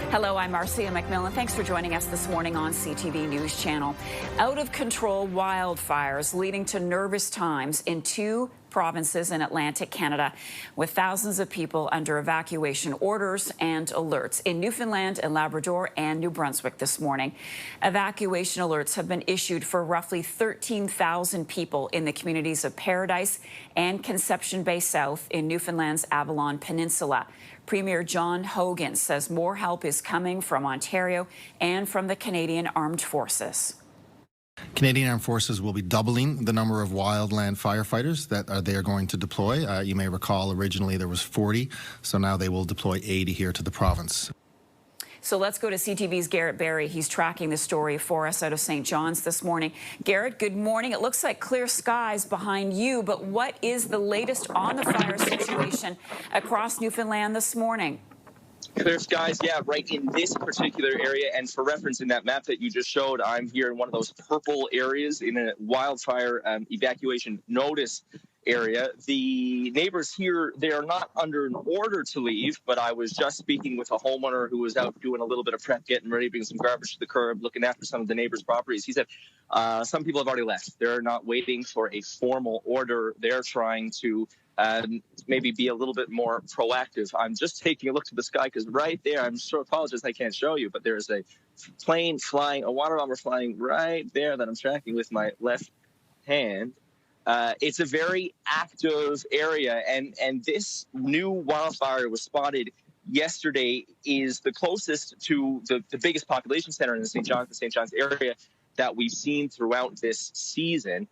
Hello, I'm Marcia McMillan. Thanks for joining us this morning on CTV News Channel. Out of control wildfires leading to nervous times in two provinces in Atlantic Canada, with thousands of people under evacuation orders and alerts in Newfoundland and Labrador and New Brunswick this morning. Evacuation alerts have been issued for roughly 13,000 people in the communities of Paradise and Conception Bay South in Newfoundland's Avalon Peninsula. Premier John Hogan says more help is coming from Ontario and from the Canadian Armed Forces. Canadian Armed Forces will be doubling the number of wildland firefighters that they are going to deploy. You may recall originally there was 40, so now they will deploy 80 here to the province. So let's go to CTV's Garrett Barry. He's tracking the story for us out of St. John's this morning. Garrett, good morning. It looks like clear skies behind you, but what is the latest on the fire situation across Newfoundland this morning? Clear skies, yeah, right in this particular area. And for reference, in that map that you just showed, I'm here in one of those purple areas in a wildfire evacuation notice area. The neighbors here, they are not under an order to leave, but I was just speaking with a homeowner who was out doing a little bit of prep, getting ready, bringing some garbage to the curb, looking after some of the neighbors' properties. He said some people have already left. They're not waiting for a formal order. They're trying to maybe be a little bit more proactive. I'm just taking a look to the sky because right there, I'm sure, apologize I can't show you, but there's a plane flying, a water bomber flying right there that I'm tracking with my left hand. It's a very active area, and this new wildfire was spotted yesterday, is the closest to the biggest population center in the St. John's area that we've seen throughout this season.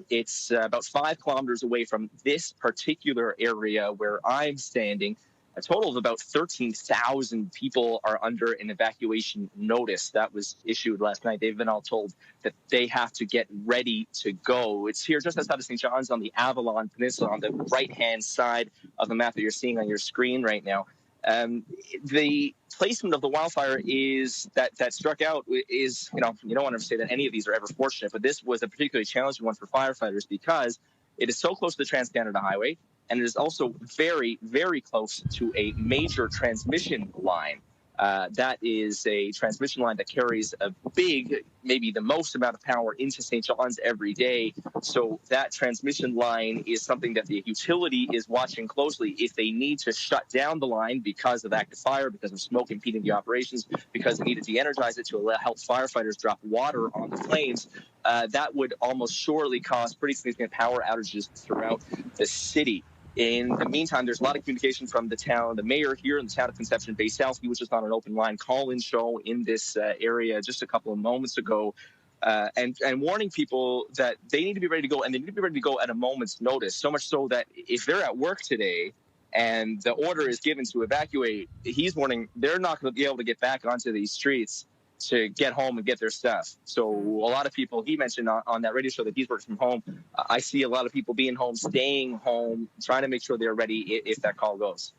It's about 5 kilometers away from this particular area where I'm standing. A total of about 13,000 people are under an evacuation notice that was issued last night. They've been all told that they have to get ready to go. It's here just outside of St. John's on the Avalon Peninsula on the right-hand side of the map that you're seeing on your screen right now. The placement of the wildfire is that struck out is, you don't want to say that any of these are ever fortunate, but this was a particularly challenging one for firefighters because it is so close to the Trans-Canada Highway, and it is also very, very close to a major transmission line. That is a transmission line that carries a big, maybe the most amount of power into St. John's every day. So that transmission line is something that the utility is watching closely. If they need to shut down the line because of active fire, because of smoke impeding the operations, because they need to de-energize it to help firefighters drop water on the flames, that would almost surely cause pretty significant power outages throughout the city. In the meantime, there's a lot of communication from the mayor here in the town of Conception Bay South. He was just on an open line call-in show in this area just a couple of moments ago, and warning people that they need to be ready to go, and they need to be ready to go at a moment's notice, so much so that if they're at work today and the order is given to evacuate, he's warning they're not going to be able to get back onto these streets to get home and get their stuff. So a lot of people, he mentioned on that radio show that he's working from home. I see a lot of people being home, staying home, trying to make sure they're ready if that call goes.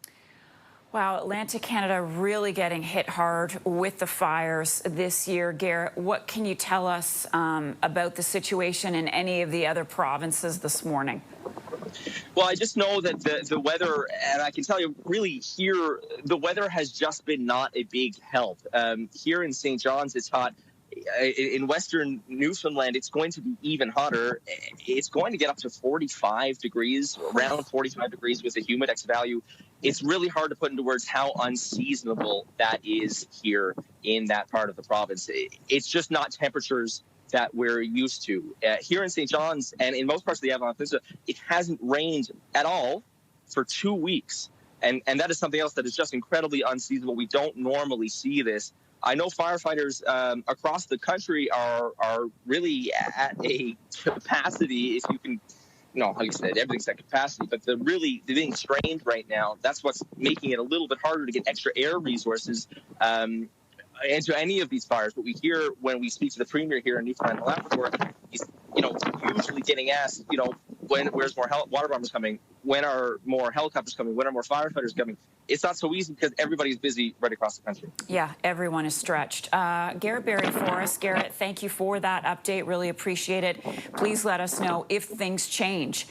Wow, Atlantic Canada really getting hit hard with the fires this year. Garrett, what can you tell us about the situation in any of the other provinces this morning? Well, I just know that the weather, and I can tell you really here, the weather has just been not a big help. Here in St. John's, it's hot. In western Newfoundland, it's going to be even hotter. It's going to get up to 45 degrees, around 45 degrees with a humidex value. It's really hard to put into words how unseasonable that is here in that part of the province. It's just not temperatures that we're used to. Here in St. John's and in most parts of the Avalon Peninsula, it hasn't rained at all for 2 weeks. And that is something else that is just incredibly unseasonable. We don't normally see this. I know firefighters across the country are really at a capacity, if you can, like I said, everything's at capacity, but they're being strained right now. That's what's making it a little bit harder to get extra air resources into any of these fires. But we hear when we speak to the premier here in Newfoundland and Labrador, he's usually getting asked, where's more water bombers coming? When are more helicopters coming? When are more firefighters coming? It's not so easy because everybody's busy right across the country. Yeah, everyone is stretched. Garrett Barry for us. Garrett, thank you for that update. Really appreciate it. Please let us know if things change.